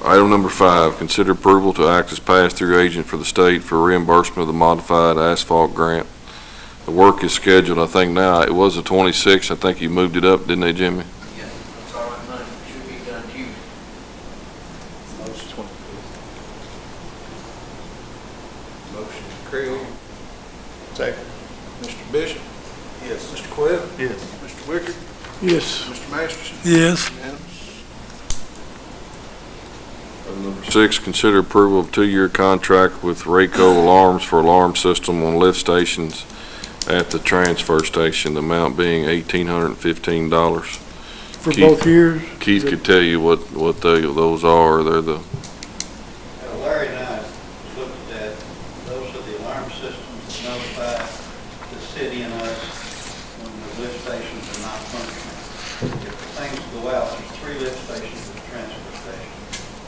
Item number 5, consider approval to act as pass-through agent for the state for reimbursement of the modified asphalt grant. The work is scheduled, I think now, it was the 26th. I think you moved it up, didn't they, Jimmy? Yeah, that's all right, money. Should be done Tuesday. Motion Craig. Second. Mr. Bishop. Yes. Mr. Quinn. Yes. Mr. Wicker. Yes. Mr. Masterson. Yes. Unanimous. Item number 6, consider approval of 2-year contract with Rayco Alarms for alarm system on lift stations at the transfer station, the amount being $1,815. For Keith. both years? Keith could tell you what those are. They're the, Larry and I looked at that. Those are the alarm systems that notify the city and us when the lift stations are not functioning. If the things go out, there's 3 lift stations at the transfer station.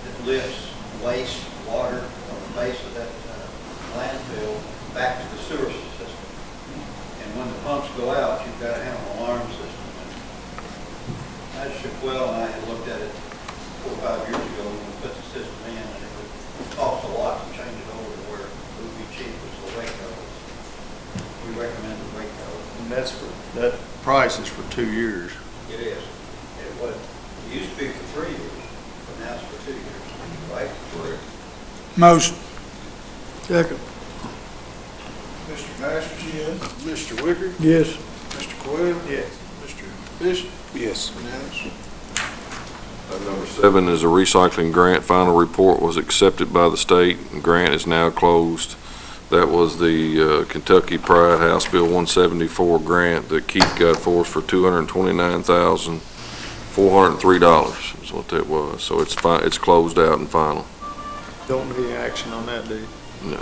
It lifts waste, water from the base of that landfill back to the sewer system. And when the pumps go out, you've got to have an alarm system. Magistrate Well and I had looked at it 4 or 5 years ago when we put the system in, and it would cost a lot to change it over to where it would be cheap as the Waco. We recommend the Waco. And that price is for 2 years. It is. It used to be for 3 years, but now it's for 2 years, right? Correct. Motion. Second. Mr. Masterson. Yes. Mr. Wicker. Yes. Mr. Quinn. Yes. Mr. Bishop. Yes. Unanimous. item number 7 is a recycling grant. Final report was accepted by the state, and grant is now closed. That was the Kentucky Pride House Bill 174 grant that Keith got for us for $229,403 is what that was. So it's closed out and final. Don't need any action on that, do you? No. I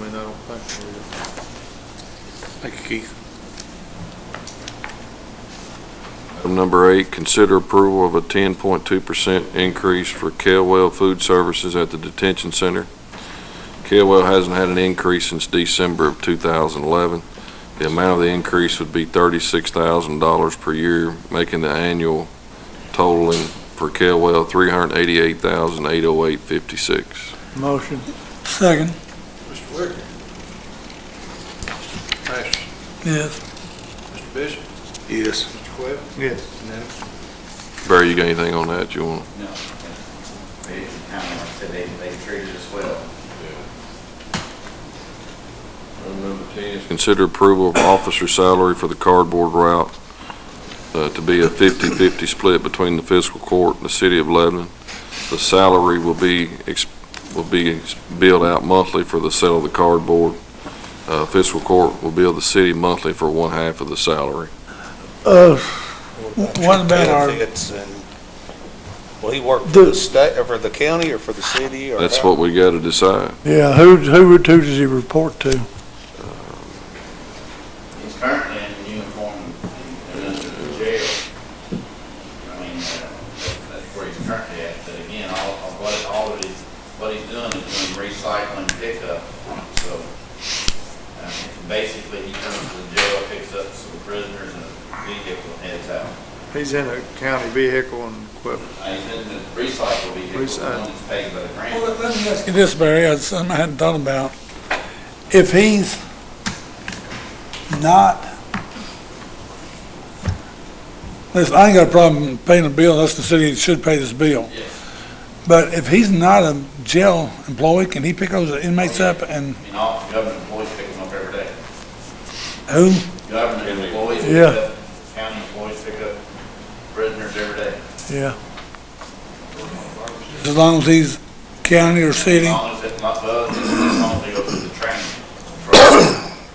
mean, I don't think so. Thank you, Keith. Item number 8, consider approval of a 10.2% increase for Kelwell Food Services at the detention center. Kelwell hasn't had an increase since December of 2011. The amount of the increase would be $36,000 per year, making the annual totaling for Kelwell $388,808.56. Motion. Second. Mr. Wicker. Mr. Masterson. Yes. Mr. Bishop. Yes. Mr. Quinn. Yes. Unanimous. Barry, you got anything on that you want? No. They, like I said, they treated us well. Item number 10 is consider approval of officer salary for the cardboard route to be a 50-50 split between the fiscal court and the city of Lebanon. The salary will be billed out monthly for the sale of the cardboard. Fiscal court will bill the city monthly for 1/2 of the salary. What about our? Benefits and, will he work for the state, or for the county, or for the city, or? That's how? what we got to decide. Yeah, who does he report to? He's currently in uniform and under the jail. I mean, that's where he's currently at. But again, what he's doing is doing recycling pickup. So basically, he comes to the jail, picks up some prisoners, and a vehicle heads out. He's in a county vehicle and equipment. He's in the recycle vehicle, the one that's paid by the grant. Well, let me ask you this, Barry, that's something I hadn't thought about. If he's not, listen, I ain't got a problem paying a bill, unless the city should pay this bill. Yes. But if he's not a jail employee, can he pick those inmates up and I mean, all government employees pick them up every day. who? Government employees pick Yeah. up, county employees pick up prisoners every day. Yeah. As long as he's county or city? As long as it's not bugs, as long as they go through the training.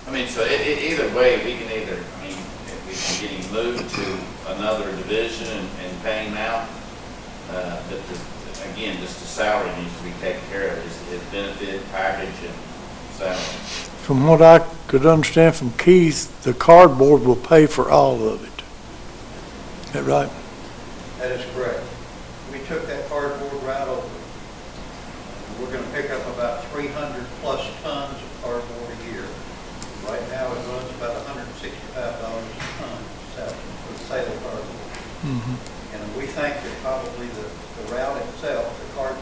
I mean, so either way, we can either, I mean, if we can get him moved to another division and pay him out, but again, just the salary needs to be taken care of, his benefit package and salary. From what I could understand from Keith, the cardboard will pay for all of it. Is that right? That is correct. We took that cardboard right over. We're going to pick up about 300 plus tons of cardboard a year. Right now, it runs about $165 a ton for the sale of cardboard. Mm-hmm. And we think that probably the route itself, the cardboard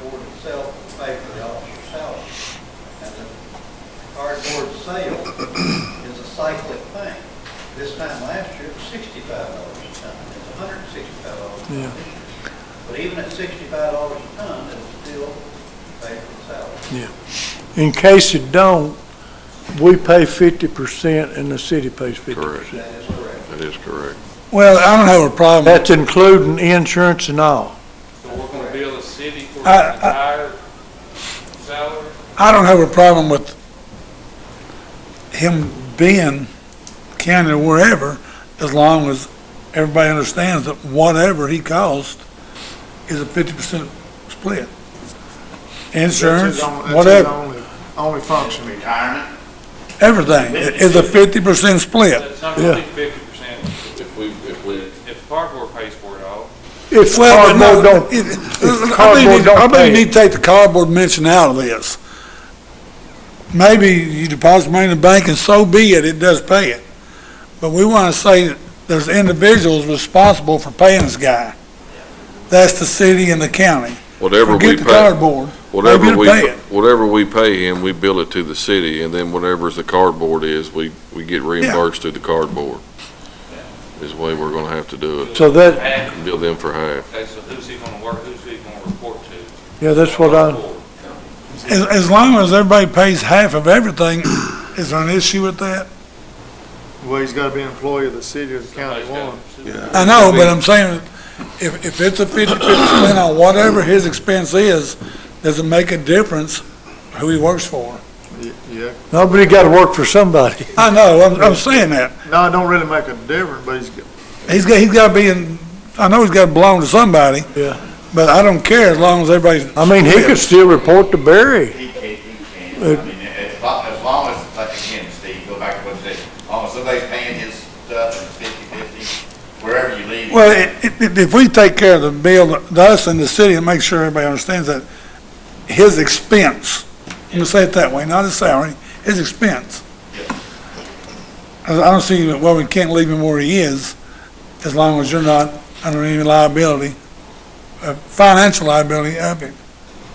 $75 a ton, it'll still pay for the salary. In case it don't, we pay 50% and the city pays 50%. Correct. That is correct. That is correct. Well, I don't have a problem. That's including insurance and all. So we're gonna bill the city for the I- entire salary? I don't have a problem with him being county or wherever, as long as everybody understands that whatever he costs is a 50% split. Insurance, whatever, Only function. Retirement, everything is a 50% split. It's not gonna be 50% if cardboard pays for it all. If Well, but no, cardboard don't, cardboard don't I bet pay you it. need to take the cardboard mention out of this. Maybe you deposit money in the bank and so be it, it does pay it. But we want to say that there's individuals responsible for paying this guy. That's the city and the county. Whatever we Forget the pay, cardboard. whatever Maybe we, to pay it. whatever we pay him, we bill it to the city, and then whatever's the cardboard is, we get reimbursed through the cardboard. Is the way we're gonna have to do it. So that, Half. Bill them for half. Okay, so who's he gonna work, who's he gonna report to? yeah, that's what As long as everybody pays half of everything, is there an issue with that? Well, he's gotta be an employee of the city or the county one. I know, but I'm saying, if it's a 50/50 split on whatever his expense is, does it make a difference who he works for? Yeah. nobody got to work for somebody. I know, I'm saying that. No, it don't really make a difference, but He's got to be in, I know he's got to belong to somebody, Yeah. but I don't care as long as everybody's. I mean, he could still report to Barry. he can, I mean, as long as, like, again, Steve, go back to what you said, as long as somebody's paying his stuff and it's 50/50, wherever you leave. Well, if we take care of the bill, us and the city, and make sure everybody understands that his expense, I'm gonna say it that way, not his salary, his expense. I don't see why we can't leave him where he is, as long as you're not under any liability, financial liability of it.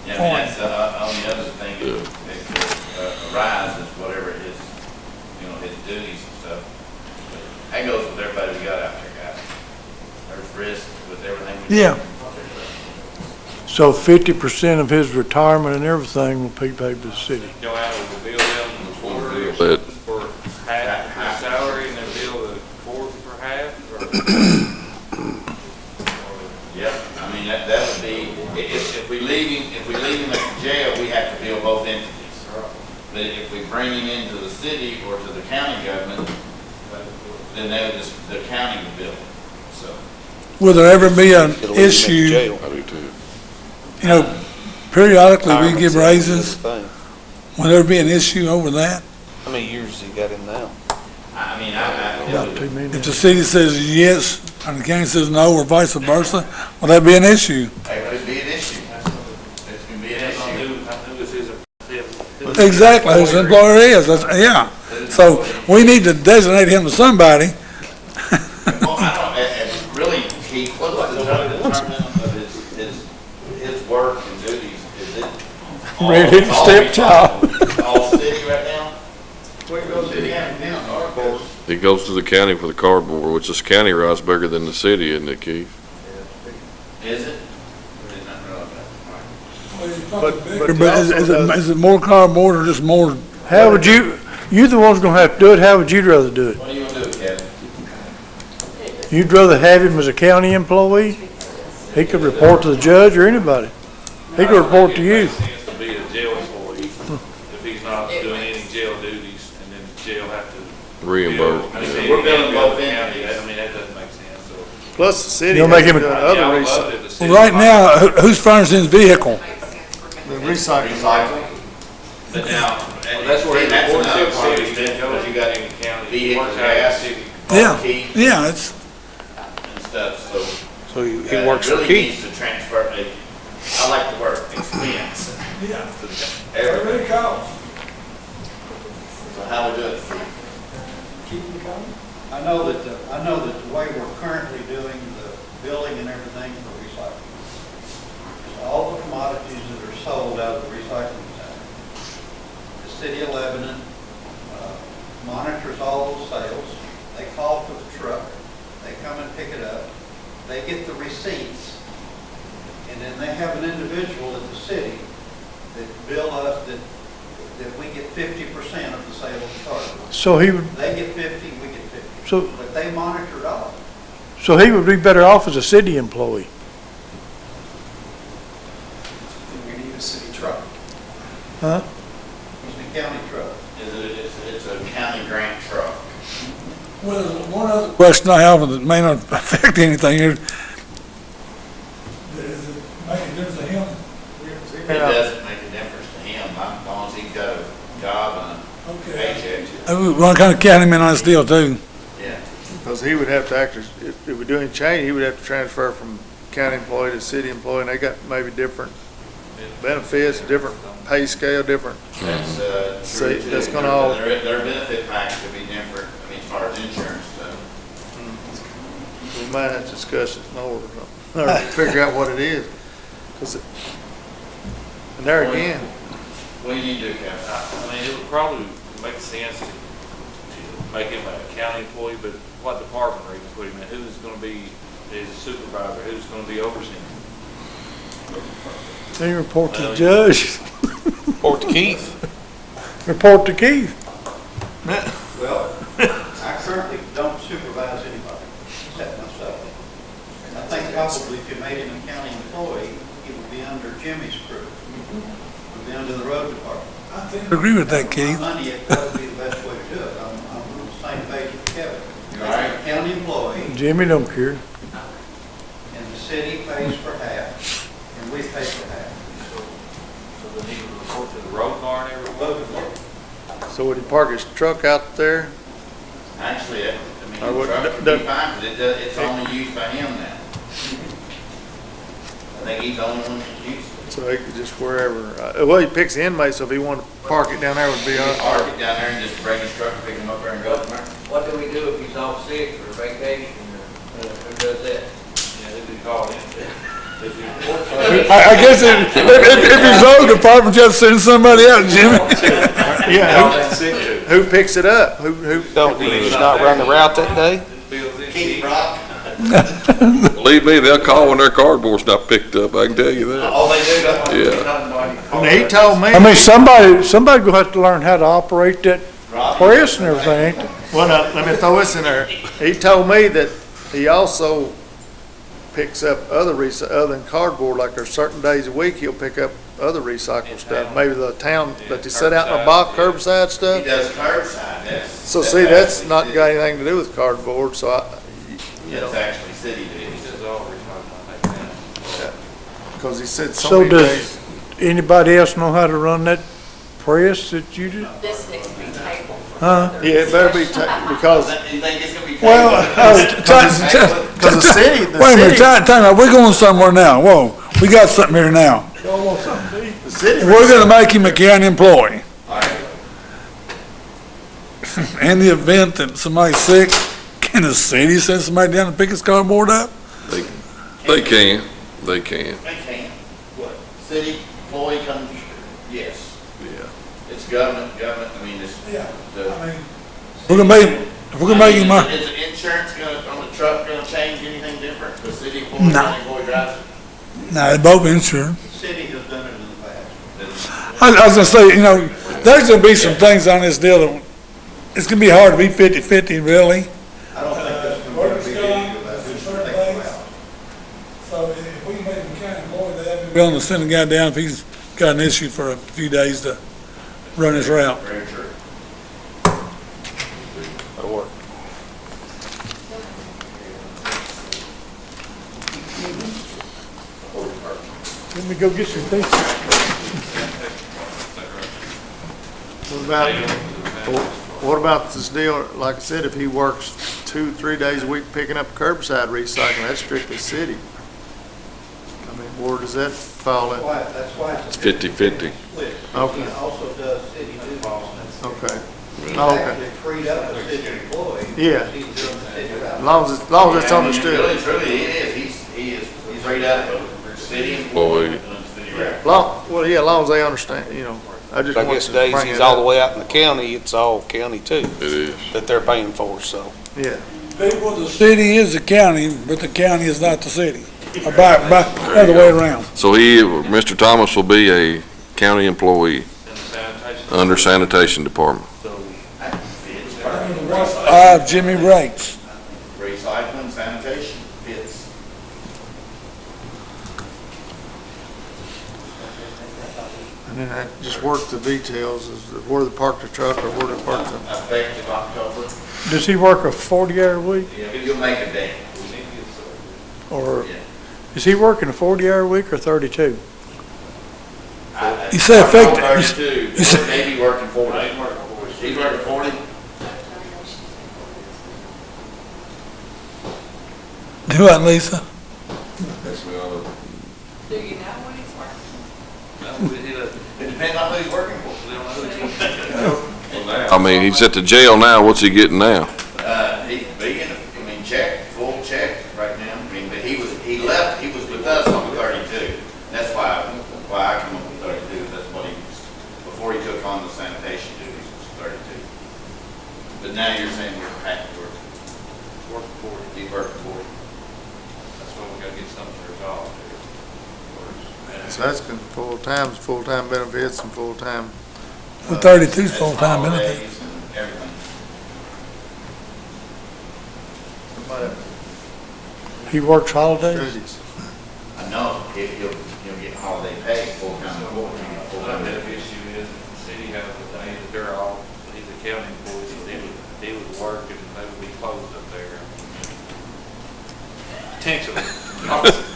Yeah, I mean, that's the only other thing that could arise is whatever his, his duties and stuff. But that goes with everybody we got out there, guys. There's risk with everything we do. Yeah. So 50% of his retirement and everything will be paid to the city. Go out and we'll bill them the quarter But- for half the salary and then bill the fourth for half, or? Yep, I mean, that would be, if we leave him at the jail, we have to bill both entities. But if we bring him into the city or to the county government, then the county will bill him, so. Will there ever be an It'll leave him in issue, jail. I do too. periodically we give Retirement raises, thing. will there be an issue over that? How many years has he got in now? I mean, About 2 million. If the city says yes, and the county says no, or vice versa, will that be an issue? that could be an issue. It can be an issue. Who is his? Exactly, whose employer is, yeah. So we need to designate him to somebody. Well, I don't, and really, Keith, what's the determinant of his work and duties? Is it? Ready to stepchild. All city right now? City and now. It goes to the county for the cardboard, which is county rights bigger than the city, isn't it, Keith? Is it? Did not realize that. But Is it more cardboard or just more? How would you're the one's gonna have to do it, how would you rather do it? What are you gonna do, Kevin? You'd rather have him as a county employee? He could report to the judge or anybody. He could report to you. It makes sense to be a jail employee if he's not doing any jail duties, and then the jail have to. Reimburse. bill- I mean, We're billing both the county. entities. I mean, that doesn't make sense, so. plus the city You'll has make him a- done Yeah, I other would love it if the city- Right now, who's furnishing his vehicle? the recycling. Recycling. But now, Well, that's where he that's reports to another the part city, is because you got any county. Vehicle works out of the gas. city. Yeah, key yeah, it's, and stuff, so. So he it works for really Keith. needs to transfer, I like the word expense. Everything. So how we do it? I know that the way we're currently doing the billing and everything for recycling, is all the commodities that are sold out of the recycling center, the city of Lebanon monitors all those sales. They call for the truck, they come and pick it up, they get the receipts, and And then they have an individual at the city that bill us that we get 50% of the sale of the cardboard. So he would, They get 50, we get 50. So- But they monitor it all. so he would be better off as a city employee. We need a city truck. Huh? It's a county truck. It's a county grant truck. Well, there's one other question I have that may not affect anything here. Does it make a difference to him? It doesn't make a difference to him, as long as he's got a job and a paycheck. Well, kind of count him in on this deal too. Yeah. Because he would have to actually, if we do any change, he would have to transfer from county employee to city employee, and they got maybe different benefits, different pay scale, different. That's, So true too. that's gonna all- Their benefit package could be different, I mean, as far as insurance stuff. We might have to discuss it more, or figure out what it is. 'Cause and there again, What do you do, Kevin? I mean, it would probably make sense to make him a county employee, but what department are you gonna put him in? Who's gonna be his supervisor? Who's gonna be overseeing him? They report to the judge, Report to Keith. report to Keith. Well, I currently don't supervise anybody except myself. And I think probably if you made him a county employee, he would be under Jimmy's crew. Would be under the road department. I agree with that, Keith. Money, that would be the best way to do it. I'm on the same page with Kevin. You all right? A county employee, Jimmy don't care. and the city pays for half, and we pay for half. So then he would report to the road car and everything? Road department. so would he park his truck out there? Actually, I Or mean, what- the truck would the- be fine, because it's only used by him now. I think he's the only one that uses it. So he could just wherever, well, he picks the inmates, so if he wanted to park it down there would be, He can park it down there and just bring his truck and pick him up there and go from there. What do we do if he's off sick or vacation, or who does that? Yeah, who did he call in? Does he report to? I guess if his road department just sends somebody out, Jimmy. yeah, who picks it up? Who, Don't, did he just not run the route that day? Keith Rock, Believe me, they'll call when their cardboard's not picked up, I can tell you that. all they do, that's Yeah. he told me. I mean, somebody gonna have to learn how to operate that press and everything, ain't they? Well, now, let me throw this in there. He told me that he also picks up other than cardboard, like there's certain days a week, he'll pick up other recycled stuff. Maybe the town, that they set out in a box, curbside He stuff. does curbside, that's. So see, that's not got anything to do with cardboard, so That's actually city He duties. says all recycling, I think, because he said so So many does days. anybody else know how to run that press that you do? This needs to be tabled. Huh? Yeah, it better be, because, You think it's gonna be? Well, because the city, Wait a minute, time out, we're going somewhere now, whoa, we got something here now. the city. We're gonna make him a county employee. In the event that somebody's sick, can the city send somebody down to pick his cardboard up? They can, they can, They can. What? City employee comes, yes. yeah. It's government, I mean, it's. Yeah. the- We're gonna make, if we're gonna make him, Is the insurance gonna, on the truck gonna change anything different? The city employee, No. county employee drives it? nah, they're both insured. The city has done it in the past. I was gonna say, there's gonna be some things on this deal that, it's gonna be hard to be 50-50, really. I don't think that's going to be a big issue about who's going to take them out. So if we can make him county employee, they'd be willing to send a guy down if he's got an issue for a few days to run his route. Very true. That'll work. Let me go get some things. What about this deal, like I said, if he works 2-3 days a week picking up curbside recycling, that's strictly city. I mean, where does that fall in? That's why it's a 50-50. split. Okay. He also does city duties. Okay. He's Oh, okay. actually freed up a city employee. Yeah. He's doing the city route. As long as it's Yeah, I mean, understood. Really, truly, it is, he's right out of city employee. Employee. doing city route. Well, yeah, as long as they understand, I just I want guess to bring Daisy's it all the up. way out in the county, it's all county too, It is. that they're paying for, so. Yeah, The city is the county, but the county is not the city. the other way around. So Mr. Thomas will be a county employee And sanitation. under sanitation department. So, Jimmy rates. Recycling, sanitation, fits. And then I just work the details, is where to park the truck or where to park the, Effective October, Does he work a 40-hour week, you'll make a day. we need to get started. or Yeah. is he working a 40-hour week or 32? You said effective- 32, you said- maybe working 40. I ain't working for it. He's working 40? Do what, Lisa? Do you know when he's working? No, he doesn't. It depends on who he's working for. We don't know who he is. I mean, he's at the jail now. What's he getting now? He's being, check, full check right now. I mean, but he left, he was with us on the 32. That's why I come up with 32. That's what he was, before he took on the sanitation duties, was 32. But now you're saying we're back to work. Working for it. He's working 40. That's why we gotta get something resolved here. so that's full-time benefits and full-time. Well, 32's That's full-time benefit. holidays and everything. He works holidays? Duties. I know, he'll get holiday pay, full-time, full-time The benefits. issue is, the city has a day that they're off, he's a county employee, so he would work and they would be closed up there. Potentially.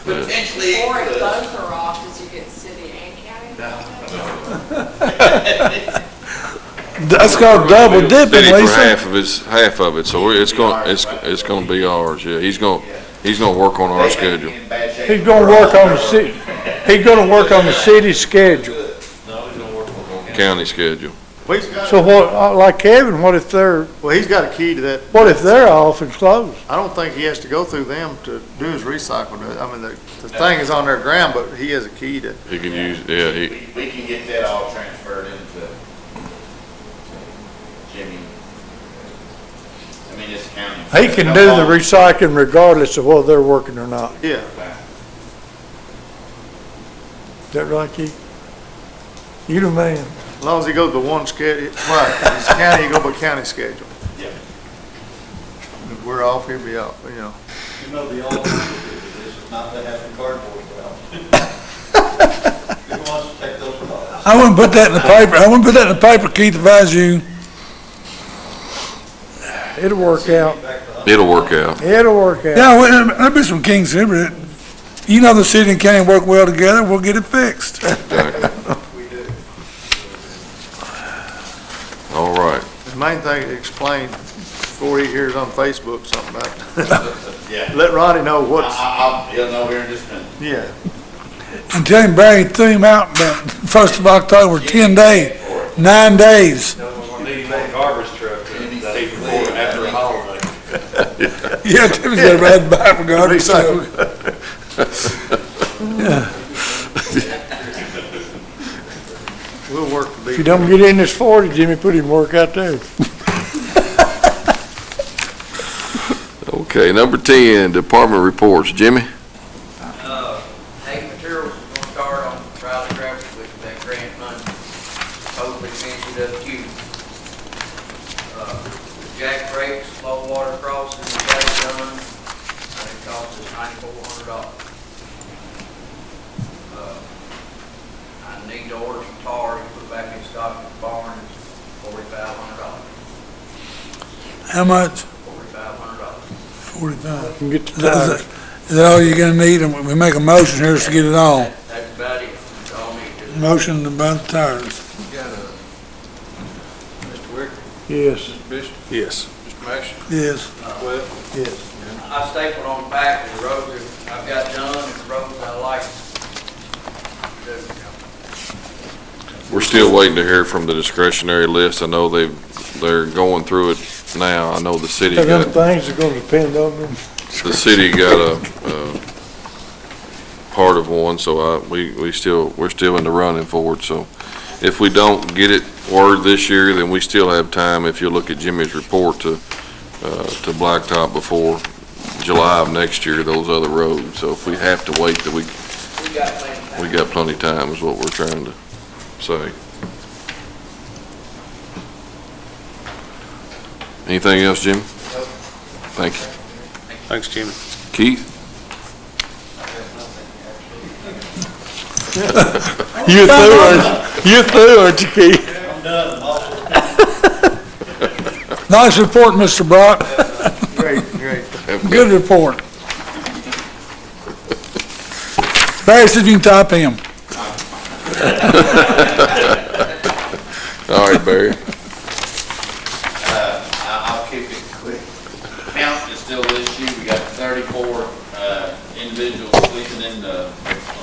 Potentially. Or if it could. both are off, does you get city and county? That's called double dipping, City for Lisa. half of it, so it's gonna be ours, yeah. He's gonna work on our schedule. In bad shape. He's gonna work on the city, he's gonna work on the city schedule. No, he's gonna work on it. County schedule. Well, he's got, So what, like Kevin, what if they're a key to that. What if they're off and closed? I don't think he has to go through them to do his recycle. I mean, the thing is on their ground, but he has a key to. He can use, yeah, We can get that all transferred into Jimmy. I mean, it's county. He can do the recycling regardless of whether they're working or not. Yeah. Is that right, Keith? You the man. As long as he goes by one schedule, right, he's county, he go by county schedule. Yeah. If we're off, he'll be out, You know, the alternative to this is not to have the cardboard out. Who wants to take those calls? I wouldn't put that in the paper, Keith, advise you. It'll work out. it'll work out. It'll work out. Yeah, well, there'll be some kinks here, but you know the city and county work well together, we'll get it fixed. Exactly. We do. All right. The main thing to explain before he hears on Facebook something about, Yeah. let Ronnie know what's, He'll know here in just a minute. yeah. And tell him Barry threw him out about 1st of October, 10 days, 9 days. No, we're gonna need that garbage truck the day before, after the holiday. Yeah, Timmy's got to ride by for garbage. Recycle. We'll work the If you don't get in this 40, Jimmy, put him work out there. Okay, number 10, department reports. Jimmy? Hay materials is gonna start on Riley Graphic with that grant money. Hopefully finish it up too. Jack brakes, low water crossing, the gas done, and it cost us $9,400. I need to order some tar to put back in stock at the barn, it's $4,500. How much? $4,500. 45. You can get the Is that- tires. Is that all you're gonna need? And we make a motion here to get it all. That's about it, that's all I need to. Motion about the tires. Mr. Wicker, Yes. Mr. Bishop, Yes. Mr. Mash, Yes. Webb. Yes. I stapled on the back of the roads that I've got done, and the roads I like. We're still waiting to hear from the discretionary list. I know they're going through it now. I know the city Them got, things are gonna depend on them. the city got a part of one, so we're still in the running for it. So if we don't get it word this year, then we still have time, if you look at Jimmy's report, to blacktop before July of next year, those other roads. So if we have to wait, that We got plenty of time. we got plenty of time is what we're trying to say. Anything else, Jimmy? Thank you. Thanks, Jimmy. Keith? You through, aren't you, Keith? I'm done, boss. Nice report, Mr. Brock. Great, great. Good report. Barry, see if you can type him. All right, Barry. I'll keep it quick. Count is still an issue. We got 34 individuals sleeping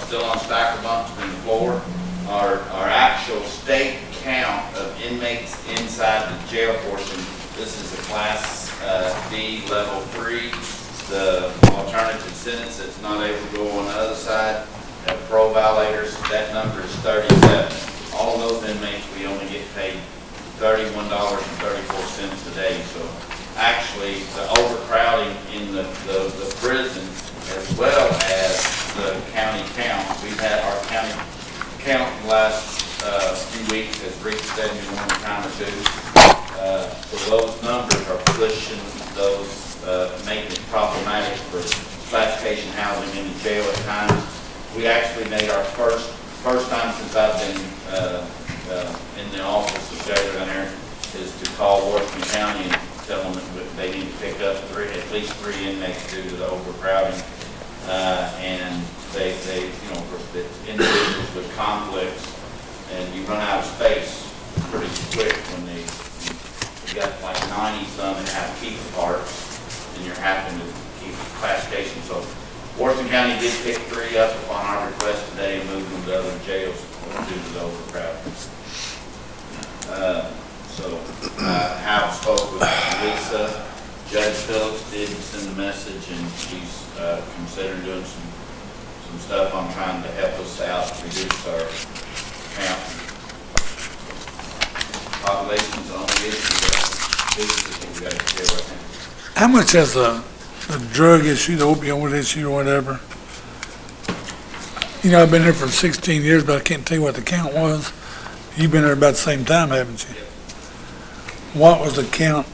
still on stacker bunks in the floor. Our actual state count of inmates inside the jail portion, this is a Class D Level 3. The alternative sentence that's not able to go on the other side, parole violators, that number is 37. All of those inmates, we only get paid $31.34 a day. So actually, the overcrowding in the prison, as well as the county count, we've had our county count in the last few weeks has reached 71 a time or two. So those numbers are pushing those, making it problematic for classification housing in the jail at times. We actually made our first time since I've been in the office of jailer down there, is to call Washington County and tell them that they need to pick up at least three inmates due to the overcrowding. And they individuals with conflicts, and you run out of space pretty quick when you got like 90 some that have keep parts, and you're having to keep classification. So Washington County did pick three up upon our request today and move them to other jails due to the overcrowding. So I have spoke with Lisa. Judge Phillips did send a message, and she's considering doing some stuff on trying to help us out to reduce our count. Population's the only issue that we got to deal with. How much has the drug issue, the opioid issue or whatever? You know, I've been here for 16 years, but I can't tell you what the count was. You've been there about the same time, haven't you? What was the count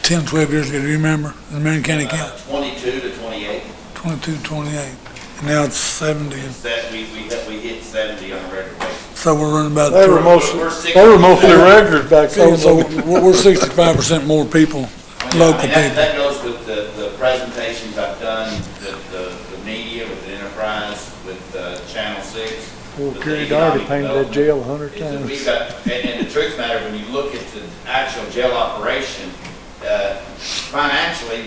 10, 12 years ago? Do you remember? The Marion County count? 22 to 28. 22, 28. And now it's 70. We hit 70 on a regular basis. So we're running about. They were mostly regulars back then. So we're 65% more people, local people. That goes with the presentations I've done, the media, with the Enterprise, with Channel 6. Well, Kerry Doherty painted that jail 100 times. We've got, and the truth matter, when you look at the actual jail operation, financially,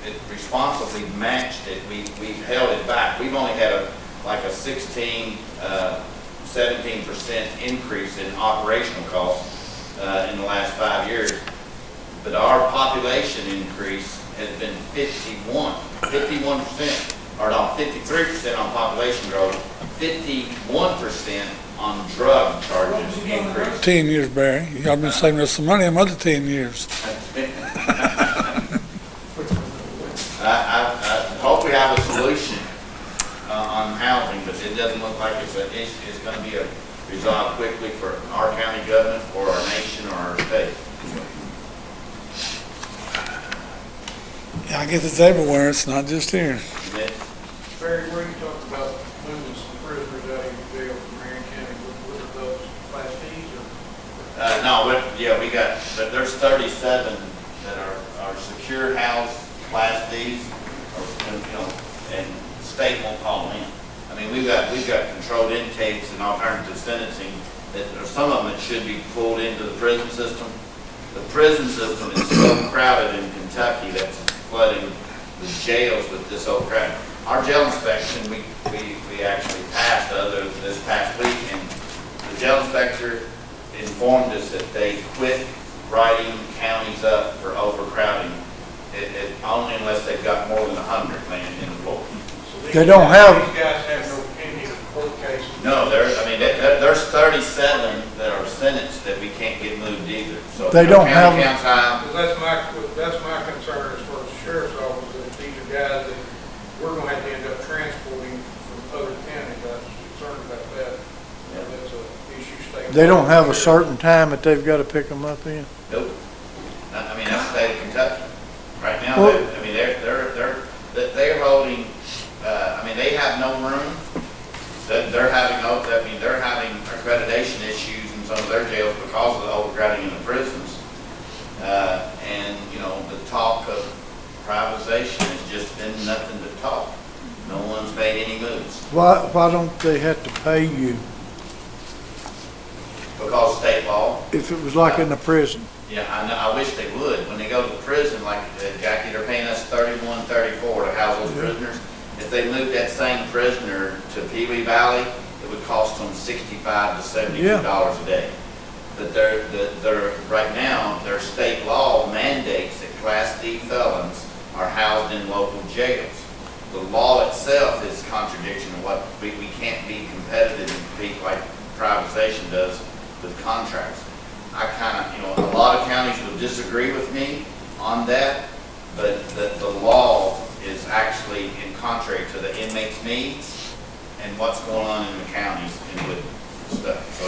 it responsibly matched it. We've held it back. We've only had a 17% increase in operational costs in the last 5 years. But our population increase has been 51%, or no, 53% on population growth, 51% on drug charges increase. 10 years, Barry. Y'all been saving us some money in other 10 years. I hope we have a solution on housing, but it doesn't look like it's going to be resolved quickly for our county government or our nation or our state. Yeah, I guess it's everywhere. It's not just here. Barry, where you talked about moving some prisoners out of your jail from Marion County, what are those, Class Ds or? No, we got, but there's 37 that are secure house Class Ds, and state won't call them in. I mean, we've got controlled intakes and alternative sentencing that some of them that should be pulled into the prison system. The prison system is so crowded in Kentucky that's flooding the jails with this overcrowding. Our jail inspection, we actually passed this past week, and the jail inspector informed us that they quit writing counties up for overcrowding. Only unless they've got more than 100 laying in the floor. They don't have. These guys have no pending court cases. No, there's 37 that are sentenced that we can't get moved either. So They don't have. county counts high. That's my concern as far as the sheriff's office. They don't have a certain time that they've gotta pick them up in? Nope. I mean, that's the state of Kentucky. Right now, Well- they're holding, I mean, they have no room. They're having accreditation issues in some of their jails because of the overcrowding in the prisons. And, you know, the talk of privatization has just been nothing but talk. No one's made any moves Why don't they have to pay you because of state law. if it was like in the prison? Yeah, I know, I wish they would. When they go to the prison, like Jackie, they're paying us $31, $34 to house those prisoners. If they moved that same prisoner to Pee Wee Valley, it would cost them $65 to $72 a day. But right now, their state law mandates that Class D felons are housed in local jails. The law itself is a contradiction of what we can't be competitive and compete like privatization does with contracts. I kind of, you know, a lot of counties would disagree with me on that, but the law is actually in contrary to the inmates' needs and what's going on in the counties and with stuff. So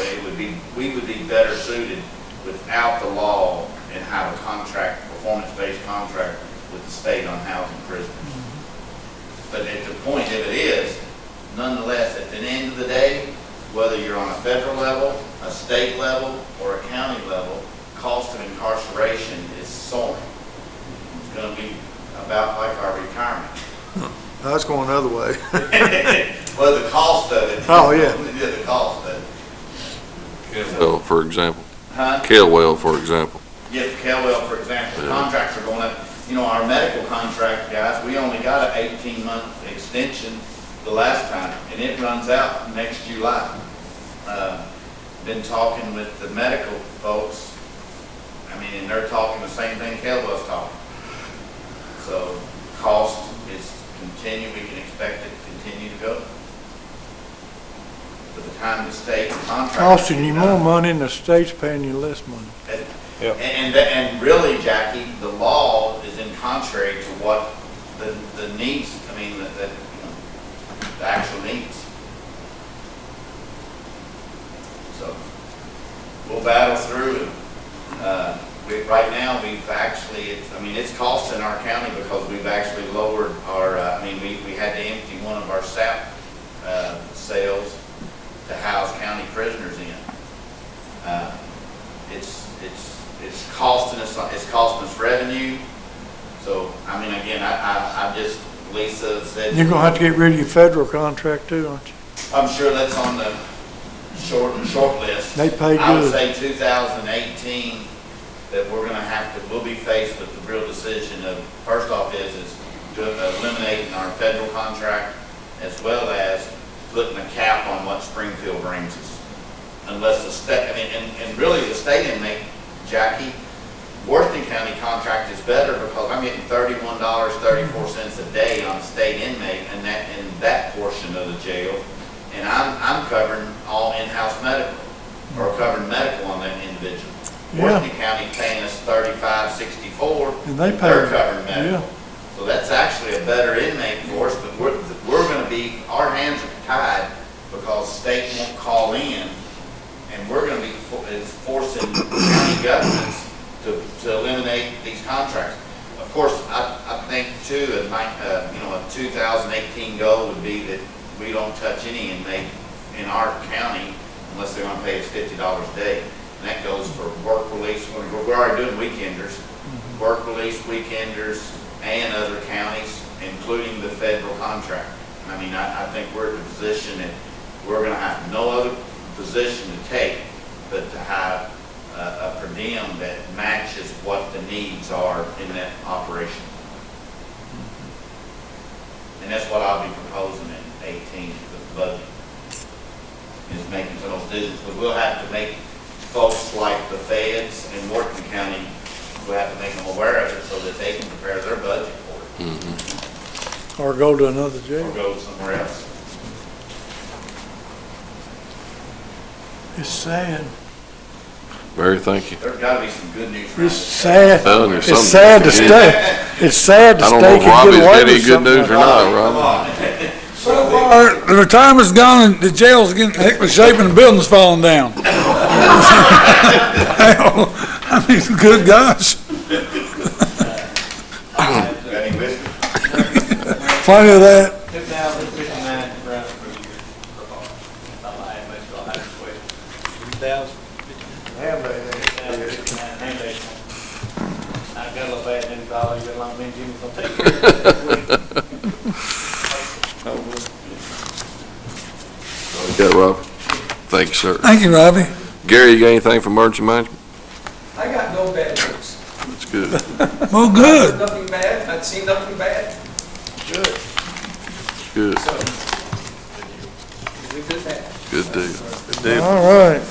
we would be better suited without the law and have a contract, performance-based contract with the state on housing prisoners. But at the point of it is, nonetheless, at the end of the day, whether you're on a federal level, a state level, or a county level, cost of incarceration is soaring. It's going to be about like our retirement. No, it's going the other way. Well, the cost of it. Oh, yeah. The cost of it. Well, for example, Huh? Kelwell, for example. Yeah, Kelwell, for example, the contracts are going up. You know, our medical contract, guys, we only got an 18-month extension the last time, and it runs out next July. Been talking with the medical folks, I mean, and they're talking the same thing Kelwell's talking. So, cost is we can expect it to continue to go. By the time the state contract. Costing you more money and the state's paying you less money. Yep. And really, Jackie, the law is in contrary to what the needs, I mean, the actual needs. So, we'll battle through and, right now, we've actually, it's costing our county because we've actually lowered our, we had to empty one of our SAP cells to house county prisoners in. It's costing us revenue. So, again, I just, Lisa said. You're gonna have to get rid of your federal contract too, aren't you? I'm sure that's on the short list. They pay I would good. say 2018, that we'll be faced with the real decision of, first off is eliminating our federal contract as well as putting a cap on what Springfield brings us. Unless the state, and really the state inmate, Jackie, Washington County contract is better because I'm getting $31.34 a day on a state inmate and that portion of the jail. And I'm covering all in-house medical, or covering medical on that individual. Yeah. Washington County paying us $35.64. And they pay. They're covering medical. Yeah. So that's actually a better inmate for us, but we're going to be, our hands are tied because state won't call in, and we're going to be forcing county governments to eliminate these contracts. Of course, I think too, a 2018 goal would be that we don't touch any inmate in our county unless they're going to pay us $50 a day. And that goes for work release. We're already doing weekenders, work release weekenders, and other counties, including the federal contract. I think we're in a position that we're going to have no other position to take but to have a per diem that matches what the needs are in that operation. And that's what I'll be proposing in 18 with the budget, is making some of those decisions. But we'll have to make folks like the feds in Washington County, we'll have to make them aware of it so that they can prepare their budget for it. Mm-hmm. Or go to another jail. Or go somewhere else. It's sad. Barry, thank you. There's got to be some good news around It's this. sad. Well, there's It's something sad to to get. stay. It's sad to I don't stay know if can Robbie's get got away any with good something news or like not, Come Robbie. on. So far, the retirement's gone and the jail's getting, heck, the shape and the building's falling down. Hell, I mean, good gosh. Any whiskey? Funny of that. 2,059 runs per year. I got a little bad news, all you long me and Jimmy's gonna take care of it. Okay, Rob. Thank you, sir. Thank you, Robbie. Gary, you got anything for emergency management? I got no bad news. That's good. Well, good. Nothing bad, I've seen nothing bad, Good. so. It's a good day. Good deal. All right.